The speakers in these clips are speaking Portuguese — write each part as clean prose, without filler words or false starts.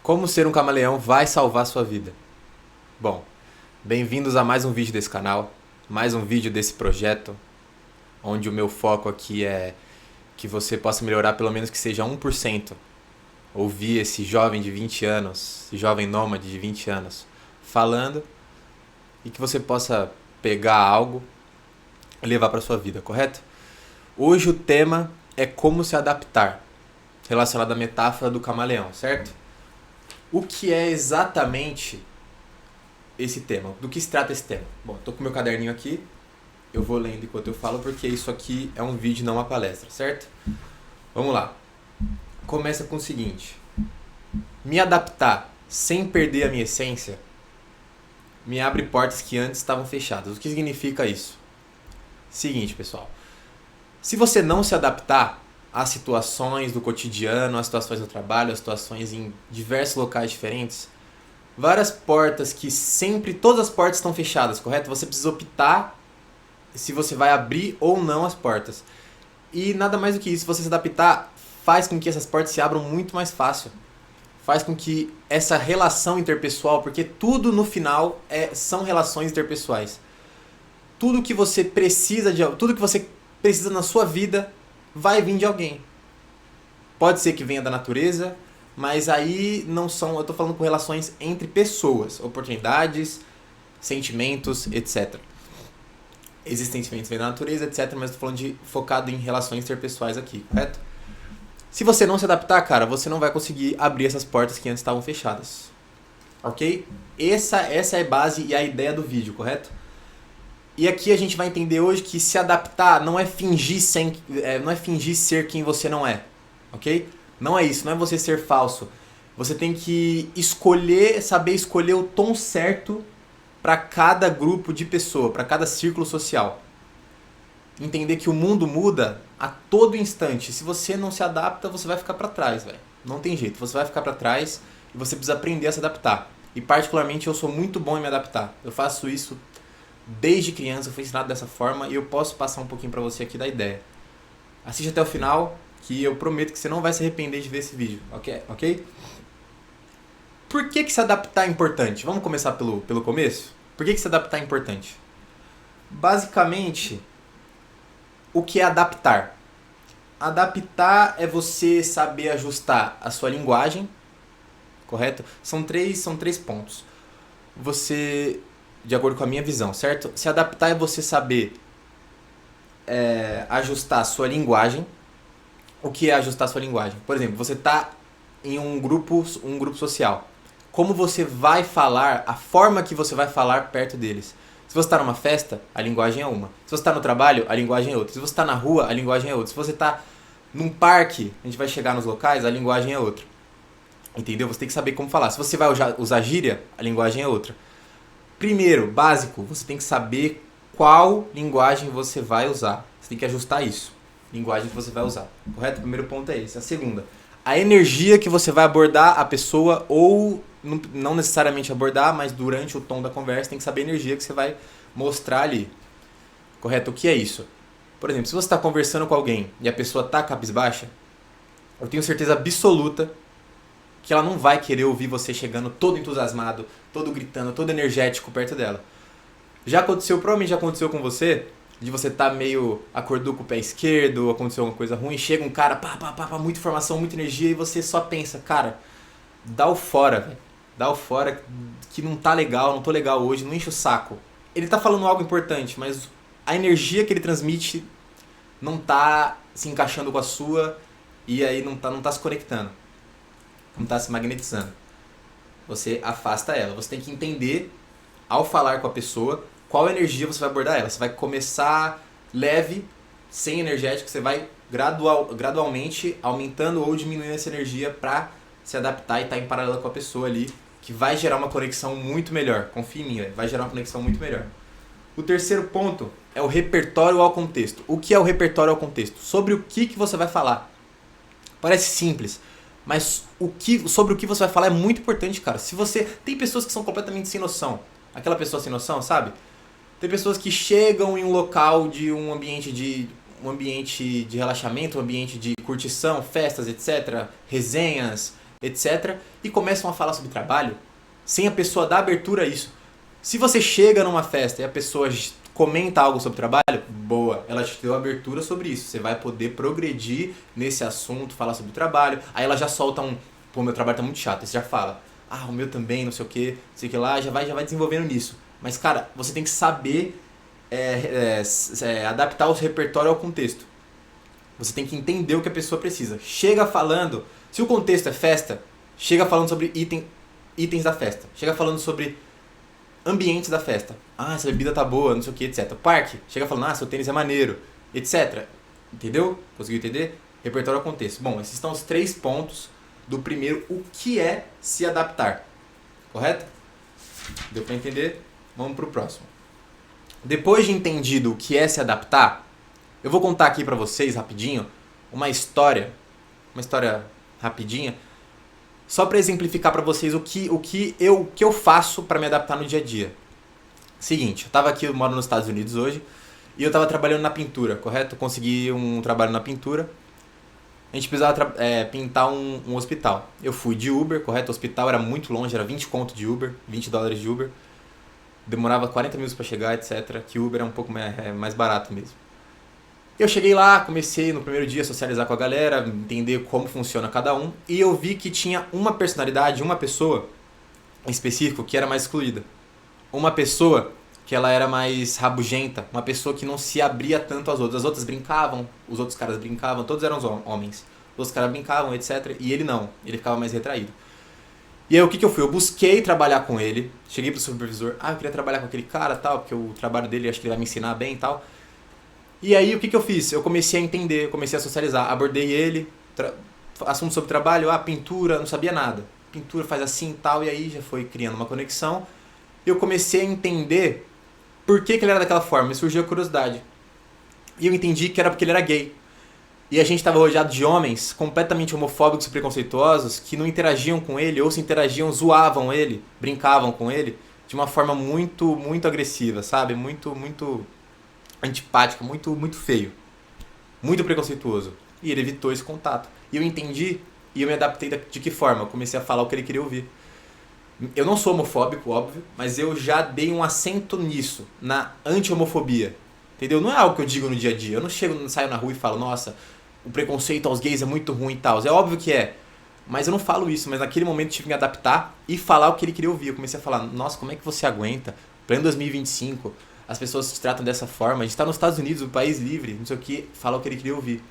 Como ser um camaleão vai salvar sua vida? Bom, bem-vindos a mais um vídeo desse canal, mais um vídeo desse projeto, onde o meu foco aqui é que você possa melhorar pelo menos que seja 1%. Ouvir esse jovem de 20 anos, esse jovem nômade de 20 anos, falando e que você possa pegar algo e levar para sua vida, correto? Hoje o tema é como se adaptar, relacionado à metáfora do camaleão, certo? O que é exatamente esse tema? Do que se trata esse tema? Bom, estou com meu caderninho aqui, eu vou lendo enquanto eu falo, porque isso aqui é um vídeo, não uma palestra, certo? Vamos lá. Começa com o seguinte: me adaptar sem perder a minha essência me abre portas que antes estavam fechadas. O que significa isso? Seguinte, pessoal. Se você não se adaptar às situações do cotidiano, às situações do trabalho, às situações em diversos locais diferentes, várias portas que sempre, todas as portas estão fechadas, correto? Você precisa optar se você vai abrir ou não as portas. E nada mais do que isso, você se adaptar faz com que essas portas se abram muito mais fácil. Faz com que essa relação interpessoal, porque tudo no final são relações interpessoais. Tudo que você precisa na sua vida vai vir de alguém. Pode ser que venha da natureza, mas aí não são, eu estou falando com relações entre pessoas, oportunidades, sentimentos, etc. Existem sentimentos que vêm da natureza, etc, mas estou falando focado em relações interpessoais aqui, correto? Se você não se adaptar, cara, você não vai conseguir abrir essas portas que antes estavam fechadas. Ok? Essa é a base e a ideia do vídeo, correto? E aqui a gente vai entender hoje que se adaptar não é fingir ser quem você não é, ok? Não é isso, não é você ser falso. Você tem que saber escolher o tom certo para cada grupo de pessoa, para cada círculo social. Entender que o mundo muda a todo instante. Se você não se adapta, você vai ficar para trás, velho. Não tem jeito, você vai ficar para trás e você precisa aprender a se adaptar. E particularmente eu sou muito bom em me adaptar. Eu faço isso desde criança, eu fui ensinado dessa forma e eu posso passar um pouquinho pra você aqui da ideia. Assiste até o final, que eu prometo que você não vai se arrepender de ver esse vídeo, ok? Por que se adaptar é importante? Vamos começar pelo começo? Por que se adaptar é importante? Basicamente, o que é adaptar? Adaptar é você saber ajustar a sua linguagem, correto? São três pontos. Você, de acordo com a minha visão, certo? Se adaptar é você saber ajustar a sua linguagem. O que é ajustar a sua linguagem? Por exemplo, você está em um grupo social. Como você vai falar, a forma que você vai falar perto deles. Se você está numa festa, a linguagem é uma. Se você está no trabalho, a linguagem é outra. Se você está na rua, a linguagem é outra. Se você está num parque, a gente vai chegar nos locais, a linguagem é outra. Entendeu? Você tem que saber como falar. Se você vai usar gíria, a linguagem é outra. Primeiro, básico, você tem que saber qual linguagem você vai usar. Você tem que ajustar isso. Linguagem que você vai usar. Correto? O primeiro ponto é esse. A segunda, a energia que você vai abordar a pessoa, ou não necessariamente abordar, mas durante o tom da conversa, tem que saber a energia que você vai mostrar ali. Correto? O que é isso? Por exemplo, se você está conversando com alguém e a pessoa está cabisbaixa, eu tenho certeza absoluta que ela não vai querer ouvir você chegando todo entusiasmado, todo gritando, todo energético perto dela. Provavelmente já aconteceu com você, de você estar meio, acordou com o pé esquerdo, ou aconteceu alguma coisa ruim, chega um cara, muita informação, muita energia, e você só pensa, cara, dá o fora, velho. Dá o fora, que não tá legal, não tô legal hoje, não enche o saco. Ele tá falando algo importante, mas a energia que ele transmite não tá se encaixando com a sua, e aí não tá se conectando. Não está se magnetizando. Você afasta ela. Você tem que entender, ao falar com a pessoa, qual energia você vai abordar ela. Você vai começar leve, sem energético, você vai gradualmente aumentando ou diminuindo essa energia para se adaptar e estar em paralelo com a pessoa ali, que vai gerar uma conexão muito melhor. Confia em mim, vai gerar uma conexão muito melhor. O terceiro ponto é o repertório ao contexto. O que é o repertório ao contexto? Sobre o que você vai falar. Parece simples, mas sobre o que você vai falar é muito importante, cara. Tem pessoas que são completamente sem noção. Aquela pessoa sem noção, sabe? Tem pessoas que chegam em um local de um ambiente de relaxamento, um ambiente de curtição, festas, etc. Resenhas, etc. E começam a falar sobre trabalho sem a pessoa dar abertura a isso. Se você chega numa festa e a pessoa comenta algo sobre trabalho, boa, ela te deu abertura sobre isso. Você vai poder progredir nesse assunto, falar sobre trabalho. Aí ela já solta pô, meu trabalho tá muito chato. Aí você já fala, o meu também, não sei o que, sei o que lá, já vai desenvolvendo nisso. Mas, cara, você tem que saber adaptar o repertório ao contexto. Você tem que entender o que a pessoa precisa. Chega falando, se o contexto é festa, chega falando sobre itens da festa. Chega falando sobre ambientes da festa. Essa bebida tá boa, não sei o que, etc. Parque, chega falando, seu tênis é maneiro, etc. Entendeu? Conseguiu entender? Repertório ao contexto. Bom, esses são os 3 pontos do primeiro, o que é se adaptar. Correto? Deu pra entender? Vamos pro próximo. Depois de entendido o que é se adaptar, eu vou contar aqui pra vocês rapidinho uma história rapidinha, só para exemplificar para vocês o que eu faço para me adaptar no dia a dia. Seguinte, eu moro nos Estados Unidos hoje e eu estava trabalhando na pintura, correto? Eu consegui um trabalho na pintura. A gente precisava pintar um hospital. Eu fui de Uber, correto? O hospital era muito longe, era 20 conto de Uber, $20 de Uber. Demorava 40 minutos para chegar, etc. Que Uber é um pouco mais barato mesmo. Eu cheguei lá, comecei no primeiro dia a socializar com a galera, entender como funciona cada um, e eu vi que tinha uma personalidade, uma pessoa em específico que era mais excluída. Uma pessoa que ela era mais rabugenta, uma pessoa que não se abria tanto às outras. As outras brincavam, os outros caras brincavam, todos eram homens. Os outros caras brincavam, etc. E ele não, ele ficava mais retraído. E aí o que eu fui? Eu busquei trabalhar com ele, cheguei pro supervisor, eu queria trabalhar com aquele cara tal, porque o trabalho dele acho que ele vai me ensinar bem e tal. E aí o que eu fiz? Eu comecei a entender, comecei a socializar, abordei ele, assunto sobre trabalho, pintura, não sabia nada. Pintura faz assim e tal, e aí já foi criando uma conexão. Eu comecei a entender por que ele era daquela forma, me surgiu a curiosidade. E eu entendi que era porque ele era gay. E a gente estava rodeado de homens completamente homofóbicos e preconceituosos que não interagiam com ele, ou se interagiam, zoavam ele, brincavam com ele, de uma forma muito, muito agressiva, sabe? Muito, muito antipático, muito, muito feio, muito preconceituoso. E ele evitou esse contato. E eu entendi e eu me adaptei de que forma? Eu comecei a falar o que ele queria ouvir. Eu não sou homofóbico, óbvio, mas eu já dei um acento nisso, na anti-homofobia. Entendeu? Não é algo que eu digo no dia a dia. Eu não saio na rua e falo, nossa, o preconceito aos gays é muito ruim e tal. É óbvio que é. Mas eu não falo isso. Mas naquele momento eu tive que me adaptar e falar o que ele queria ouvir. Eu comecei a falar, nossa, como é que você aguenta? Pleno 2025, as pessoas se tratam dessa forma. A gente está nos Estados Unidos, um país livre, não sei o que. Fala o que ele queria ouvir.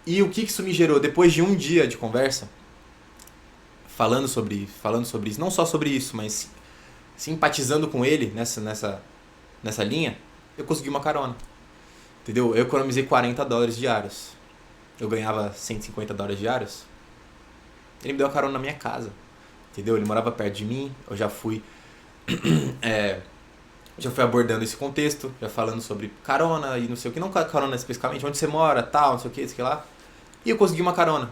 E o que isso me gerou? Depois de um dia de conversa, falando sobre isso, não só sobre isso, mas simpatizando com ele nessa linha, eu consegui uma carona. Entendeu? Eu economizei $40 diários. Eu ganhava $150 diários. Ele me deu uma carona na minha casa. Entendeu? Ele morava perto de mim. Eu já fui já fui abordando esse contexto, já falando sobre carona e não sei o que. Não carona especificamente, onde você mora, tal, não sei o que, isso que lá. E eu consegui uma carona.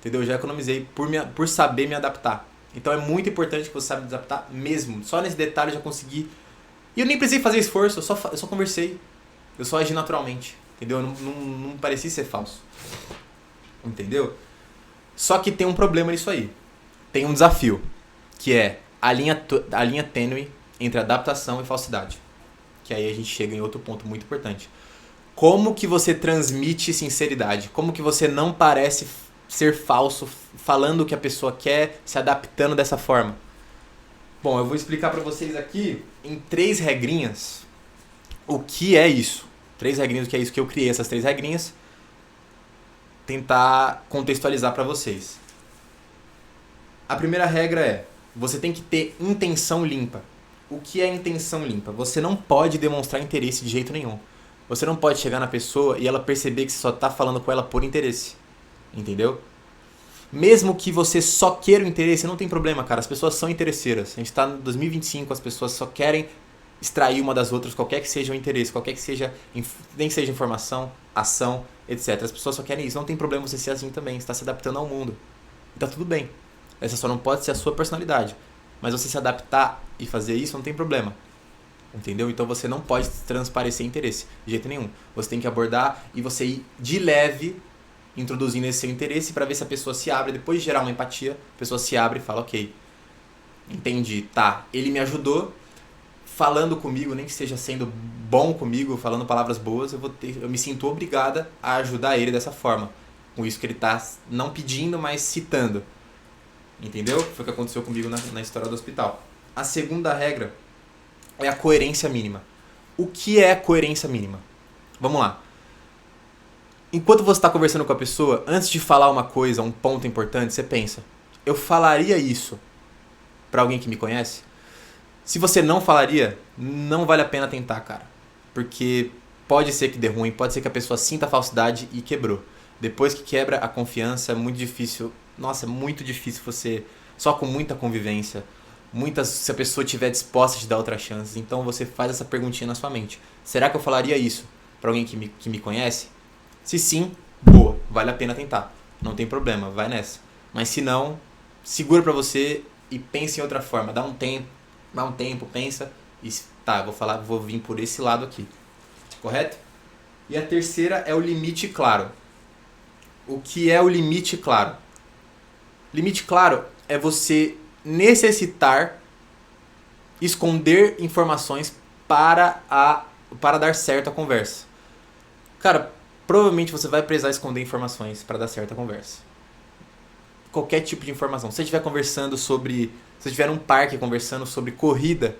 Entendeu? Eu já economizei por saber me adaptar. Então é muito importante que você saiba se adaptar mesmo. Só nesse detalhe eu já consegui. E eu nem precisei fazer esforço, eu só conversei. Eu só agi naturalmente. Entendeu? Não parecia ser falso. Entendeu? Só que tem um problema nisso aí. Tem um desafio. Que é a linha tênue entre adaptação e falsidade. Que aí a gente chega em outro ponto muito importante. Como que você transmite sinceridade? Como que você não parece ser falso falando o que a pessoa quer, se adaptando dessa forma? Bom, eu vou explicar para vocês aqui em 3 regrinhas o que é isso. 3 regrinhas, o que é isso que eu criei, essas 3 regrinhas. Tentar contextualizar para vocês. A primeira regra é, você tem que ter intenção limpa. O que é intenção limpa? Você não pode demonstrar interesse de jeito nenhum. Você não pode chegar na pessoa e ela perceber que você só tá falando com ela por interesse. Entendeu? Mesmo que você só queira o interesse, não tem problema, cara. As pessoas são interesseiras. A gente tá em 2025, as pessoas só querem extrair uma das outras, qualquer que seja o interesse, qualquer que seja, nem seja informação, ação, etc. As pessoas só querem isso. Não tem problema você ser assim também. Você está se adaptando ao mundo. E tá tudo bem. Essa só não pode ser a sua personalidade. Mas você se adaptar e fazer isso não tem problema. Entendeu? Então você não pode transparecer interesse de jeito nenhum. Você tem que abordar e você ir de leve introduzindo esse seu interesse para ver se a pessoa se abre. Depois de gerar uma empatia, a pessoa se abre e fala, ok, entendi, tá, ele me ajudou falando comigo, nem que esteja sendo bom comigo, falando palavras boas, eu me sinto obrigada a ajudar ele dessa forma. Com isso que ele tá não pedindo, mas citando. Entendeu? Foi o que aconteceu comigo na história do hospital. A segunda regra é a coerência mínima. O que é coerência mínima? Vamos lá. Enquanto você está conversando com a pessoa, antes de falar uma coisa, um ponto importante, você pensa, eu falaria isso para alguém que me conhece? Se você não falaria, não vale a pena tentar, cara. Porque pode ser que dê ruim, pode ser que a pessoa sinta a falsidade e quebrou. Depois que quebra a confiança, é muito difícil. Nossa, é muito difícil você, só com muita convivência, se a pessoa estiver disposta a te dar outra chance. Então você faz essa perguntinha na sua mente. Será que eu falaria isso para alguém que me conhece? Se sim, boa, vale a pena tentar. Não tem problema, vai nessa. Mas se não, segura pra você e pense em outra forma. Dá um tempo, pensa e tá, vou vir por esse lado aqui. Correto? E a terceira é o limite claro. O que é o limite claro? Limite claro é você necessitar esconder informações para dar certo a conversa. Cara, provavelmente você vai precisar esconder informações para dar certo a conversa. Qualquer tipo de informação. Se você estiver conversando sobre... Se você estiver num parque conversando sobre corrida,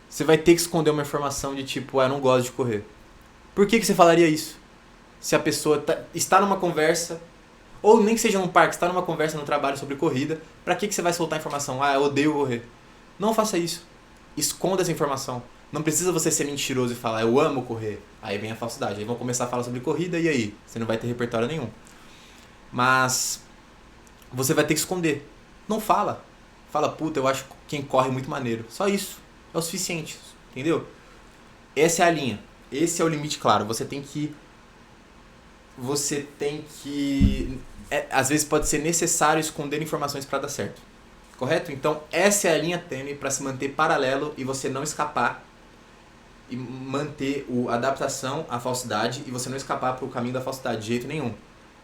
você vai ter que esconder uma informação de tipo, eu não gosto de correr. Por que você falaria isso? Se a pessoa está numa conversa, ou nem que seja num parque, está numa conversa no trabalho sobre corrida, pra que você vai soltar informação? Eu odeio correr. Não faça isso. Esconda essa informação. Não precisa você ser mentiroso e falar, eu amo correr. Aí vem a falsidade. Aí vão começar a falar sobre corrida e aí? Você não vai ter repertório nenhum. Mas você vai ter que esconder. Não fala. Fala, puta, eu acho quem corre muito maneiro. Só isso. É o suficiente. Entendeu? Essa é a linha. Esse é o limite claro. Você tem que... às vezes pode ser necessário esconder informações para dar certo. Correto? Então, essa é a linha tênue para se manter paralelo e você não escapar e manter a adaptação à falsidade e você não escapar para o caminho da falsidade de jeito nenhum.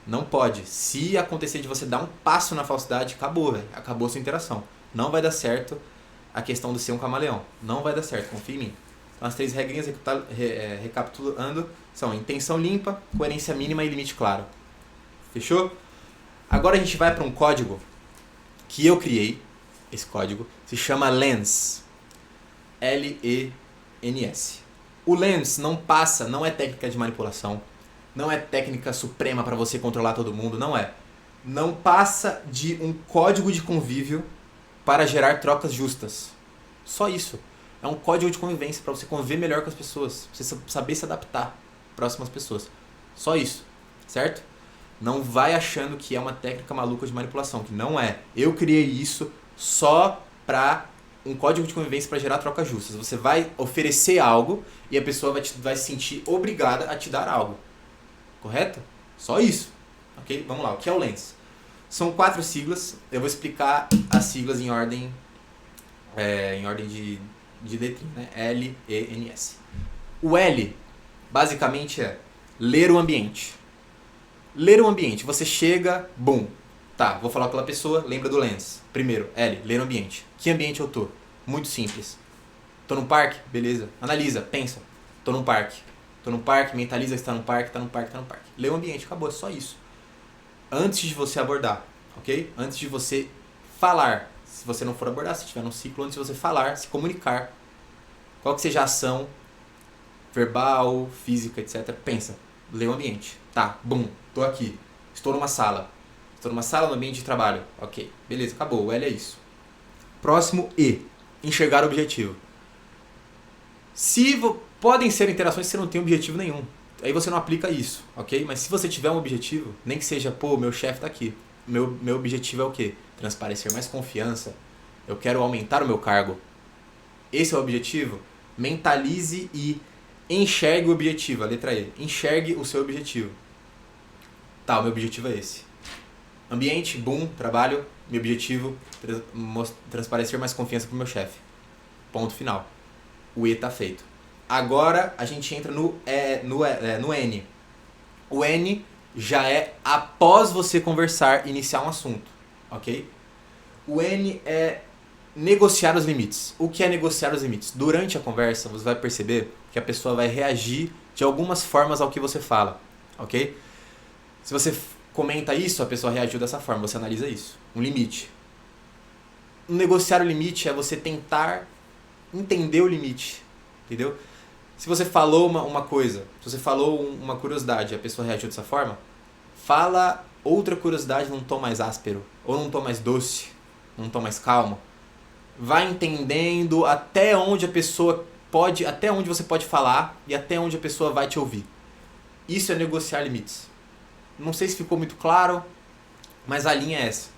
Não pode. Se acontecer de você dar um passo na falsidade, acabou, velho. Acabou a sua interação. Não vai dar certo a questão de ser um camaleão. Não vai dar certo, confia em mim. Então, as 3 regrinhas, recapitulando, são intenção limpa, coerência mínima e limite claro. Fechou? Agora a gente vai para um código que eu criei. Esse código se chama LENS. L-E-N-S. O LENS não é técnica de manipulação. Não é técnica suprema para você controlar todo mundo, não é. Não passa de um código de convívio para gerar trocas justas. Só isso. É um código de convivência para você conviver melhor com as pessoas. Pra você saber se adaptar às próximas pessoas. Só isso. Certo? Não vai achando que é uma técnica maluca de manipulação, que não é. Eu criei isso só para um código de convivência para gerar trocas justas. Você vai oferecer algo e a pessoa vai se sentir obrigada a te dar algo. Correto? Só isso. Ok? Vamos lá. O que é o LENS? São 4 siglas. Eu vou explicar as siglas em ordem de letrinha, né? L-E-N-S. O L, basicamente, é ler o ambiente. Ler o ambiente. Você chega, bum. Tá, vou falar com aquela pessoa, lembra do LENS. Primeiro, L, ler o ambiente. Que ambiente eu tô? Muito simples. Tô num parque? Beleza. Analisa, pensa. Tô num parque. Tô num parque, mentaliza que está num parque, tá num parque, tá num parque. Lê o ambiente, acabou, é só isso. Antes de você abordar, ok? Antes de você falar, se você não for abordar, se estiver num ciclo, antes de você falar, se comunicar, qual que seja a ação, verbal, física, etc. Pensa, lê o ambiente. Tá, bum, tô aqui. Estou numa sala. Estou numa sala no ambiente de trabalho. Ok, beleza, acabou, o L é isso. Próximo, E. Enxergar o objetivo. Podem ser interações que você não tem objetivo nenhum. Aí você não aplica isso, ok? Mas se você tiver um objetivo, nem que seja, meu chefe tá aqui. Meu objetivo é o quê? Transparecer mais confiança. Eu quero aumentar o meu cargo. Esse é o objetivo? Mentalize e enxergue o objetivo, a letra E. Enxergue o seu objetivo. Tá, o meu objetivo é esse. Ambiente, boom, trabalho. Meu objetivo, transparecer mais confiança pro meu chefe. Ponto final. O E tá feito. Agora a gente entra no N. O N já é após você conversar, iniciar um assunto, ok? O N é negociar os limites. O que é negociar os limites? Durante a conversa, você vai perceber que a pessoa vai reagir de algumas formas ao que você fala, ok? Se você comenta isso, a pessoa reagiu dessa forma, você analisa isso. Um limite. Negociar o limite é você tentar entender o limite, entendeu? Se você falou uma coisa, se você falou uma curiosidade e a pessoa reagiu dessa forma, fala outra curiosidade num tom mais áspero, ou num tom mais doce, num tom mais calmo. Vai entendendo até onde a pessoa pode, até onde você pode falar e até onde a pessoa vai te ouvir. Isso é negociar limites. Não sei se ficou muito claro, mas a linha é essa.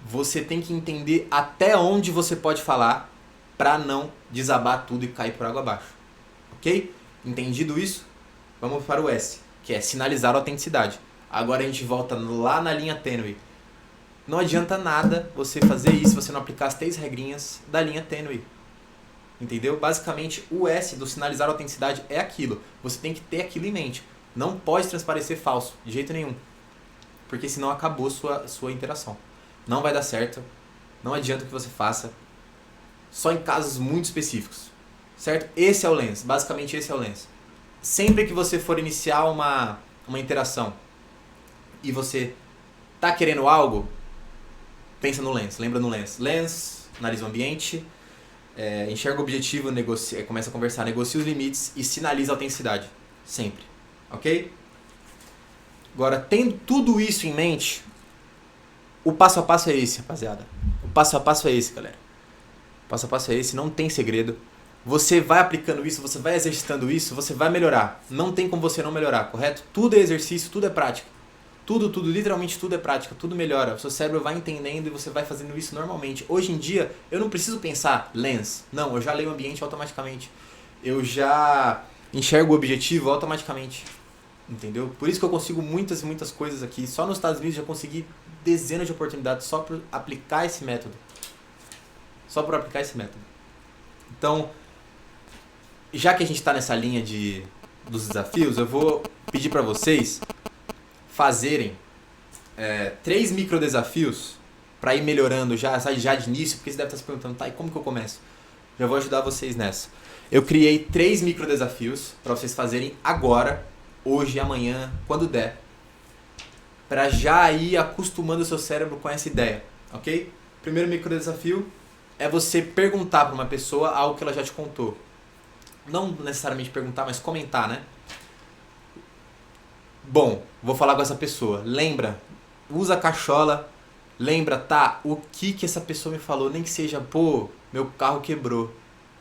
Você tem que entender até onde você pode falar para não desabar tudo e cair por água abaixo. Ok? Entendido isso? Vamos para o S, que é sinalizar a autenticidade. Agora a gente volta lá na linha tênue. Não adianta nada você fazer isso se você não aplicar as 3 regrinhas da linha tênue. Entendeu? Basicamente, o S do sinalizar a autenticidade é aquilo. Você tem que ter aquilo em mente. Não pode transparecer falso, de jeito nenhum. Porque senão acabou sua interação. Não vai dar certo. Não adianta o que você faça. Só em casos muito específicos. Certo? Esse é o lens. Basicamente, esse é o lens. Sempre que você for iniciar uma interação e você tá querendo algo, pensa no lens. Lembra no lens. Lens, analisa o ambiente, enxerga o objetivo, começa a conversar, negocia os limites e sinaliza a autenticidade. Sempre. Ok? Agora, tendo tudo isso em mente, o passo a passo é esse, rapaziada. O passo a passo é esse, galera. O passo a passo é esse, não tem segredo. Você vai aplicando isso, você vai exercitando isso, você vai melhorar. Não tem como você não melhorar, correto? Tudo é exercício, tudo é prática. Tudo, literalmente tudo é prática, tudo melhora. O seu cérebro vai entendendo e você vai fazendo isso normalmente. Hoje em dia, eu não preciso pensar lens. Não, eu já leio o ambiente automaticamente. Eu já enxergo o objetivo automaticamente. Entendeu? Por isso que eu consigo muitas e muitas coisas aqui. Só nos Estados Unidos já consegui dezenas de oportunidades só por aplicar esse método. Só por aplicar esse método. Então, já que a gente está nessa linha dos desafios, eu vou pedir para vocês fazerem 3 micro desafios para ir melhorando já de início, porque você deve estar se perguntando, tá, e como que eu começo? Já vou ajudar vocês nessa. Eu criei 3 micro desafios para vocês fazerem agora, hoje, amanhã, quando der, para já ir acostumando o seu cérebro com essa ideia, ok? Primeiro micro desafio é você perguntar para uma pessoa algo que ela já te contou. Não necessariamente perguntar, mas comentar, né? Bom, vou falar com essa pessoa. Lembra, usa a cachola. Lembra, tá? O que essa pessoa me falou? Nem que seja, pô, meu carro quebrou.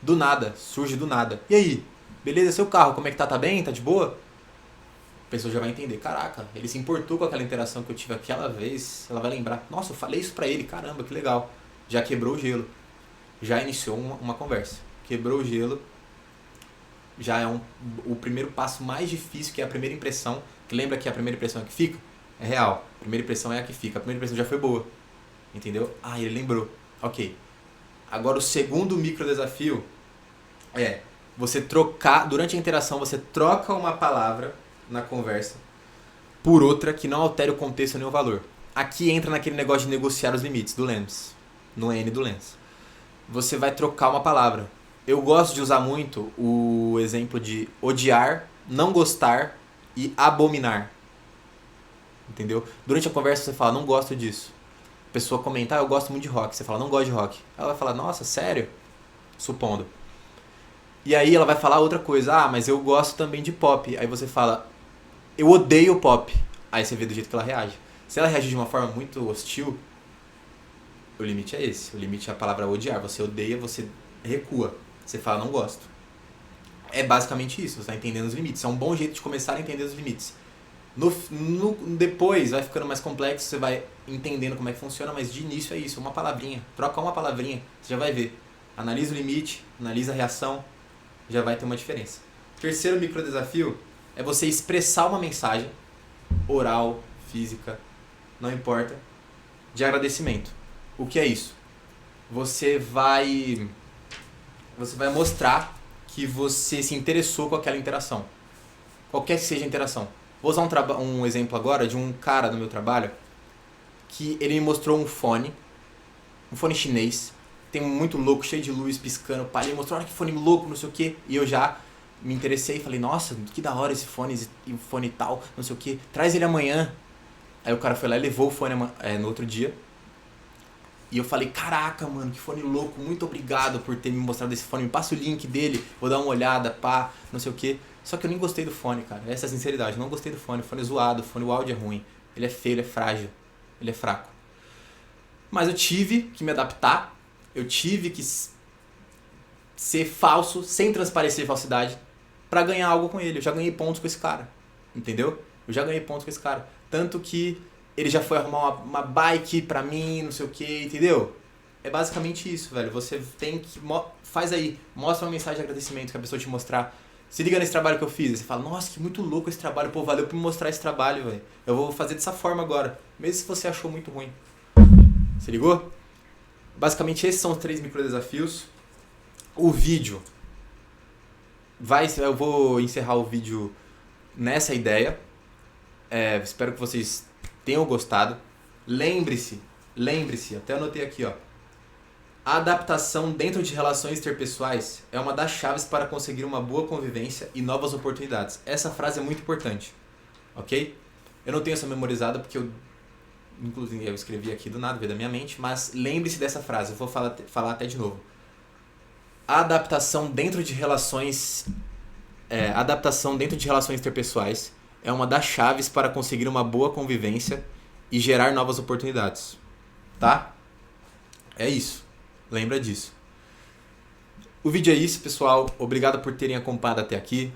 Do nada, surge do nada. E aí? Beleza, seu carro, como é que tá? Tá bem? Tá de boa? A pessoa já vai entender. Caraca, ele se importou com aquela interação que eu tive aquela vez. Ela vai lembrar. Nossa, eu falei isso pra ele. Caramba, que legal. Já quebrou o gelo. Já iniciou uma conversa. Quebrou o gelo. Já é o primeiro passo mais difícil, que é a primeira impressão. Que lembra que a primeira impressão é que fica? É real. A primeira impressão é a que fica. A primeira impressão já foi boa. Entendeu? Ah, ele lembrou. Ok. Agora o segundo micro desafio é você trocar, durante a interação, você troca uma palavra na conversa por outra que não altere o contexto nem o valor. Aqui entra naquele negócio de negociar os limites do lens. No N do lens. Você vai trocar uma palavra. Eu gosto de usar muito o exemplo de odiar, não gostar e abominar. Entendeu? Durante a conversa você fala, não gosto disso. A pessoa comenta, eu gosto muito de rock. Você fala, não gosto de rock. Ela vai falar, nossa, sério? Supondo. E aí ela vai falar outra coisa, mas eu gosto também de pop. Aí você fala, eu odeio pop. Aí você vê do jeito que ela reage. Se ela reagir de uma forma muito hostil, o limite é esse. O limite é a palavra odiar. Você odeia, você recua. Você fala, não gosto. É basicamente isso, você está entendendo os limites. É um bom jeito de começar a entender os limites. Depois vai ficando mais complexo, você vai entendendo como é que funciona, mas de início é isso, uma palavrinha. Troca uma palavrinha, você já vai ver. Analisa o limite, analisa a reação, já vai ter uma diferença. Terceiro micro desafio é você expressar uma mensagem, oral, física, não importa, de agradecimento. O que é isso? Você vai mostrar que você se interessou com aquela interação. Qualquer que seja a interação. Vou usar um exemplo agora de um cara do meu trabalho que ele me mostrou um fone chinês, tem muito louco, cheio de luz, piscando, pá, ele mostrou, olha que fone louco, não sei o que, e eu já me interessei e falei, nossa, que da hora esse fone e tal, não sei o que, traz ele amanhã. Aí o cara foi lá e levou o fone no outro dia. E eu falei, caraca, mano, que fone louco, muito obrigado por ter me mostrado esse fone, me passa o link dele, vou dar uma olhada, pá, não sei o que. Só que eu nem gostei do fone, cara, essa é a sinceridade, não gostei do fone, o fone é zoado, o áudio é ruim, ele é feio, ele é frágil, ele é fraco. Mas eu tive que me adaptar, eu tive que ser falso, sem transparecer falsidade, pra ganhar algo com ele. Eu já ganhei pontos com esse cara, entendeu? Eu já ganhei pontos com esse cara. Tanto que ele já foi arrumar uma bike pra mim, não sei o que, entendeu? É basicamente isso, velho. Você tem que... Faz aí, mostra uma mensagem de agradecimento que a pessoa te mostrar. Se liga nesse trabalho que eu fiz. Você fala, nossa, que muito louco esse trabalho. Pô, valeu por me mostrar esse trabalho, velho. Eu vou fazer dessa forma agora. Mesmo se você achou muito ruim. Se ligou? Basicamente esses são os 3 microdesafios. O vídeo. Eu vou encerrar o vídeo nessa ideia. Espero que vocês tenham gostado. Lembre-se, até anotei aqui, ó. A adaptação dentro de relações interpessoais é uma das chaves para conseguir uma boa convivência e novas oportunidades. Essa frase é muito importante, ok? Eu não tenho essa memorizada porque inclusive eu escrevi aqui do nada, veio da minha mente, mas lembre-se dessa frase, eu vou falar até de novo. A adaptação dentro de relações interpessoais é uma das chaves para conseguir uma boa convivência e gerar novas oportunidades, tá? É isso. Lembra disso. O vídeo é isso, pessoal. Obrigado por terem acompanhado até aqui.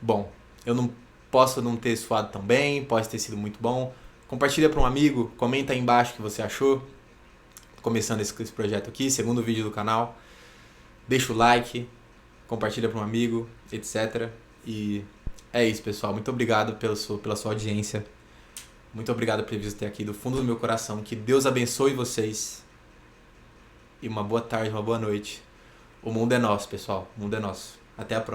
Bom, eu não posso não ter suado tão bem, pode ter sido muito bom. Compartilha para um amigo, comenta aí embaixo o que você achou. Começando esse projeto aqui, segundo vídeo do canal. Deixa o like, compartilha para um amigo, etc. E é isso, pessoal. Muito obrigado pela sua audiência. Muito obrigado por ter visto até aqui do fundo do meu coração. Que Deus abençoe vocês. E uma boa tarde, uma boa noite. O mundo é nosso, pessoal. O mundo é nosso. Até a próxima.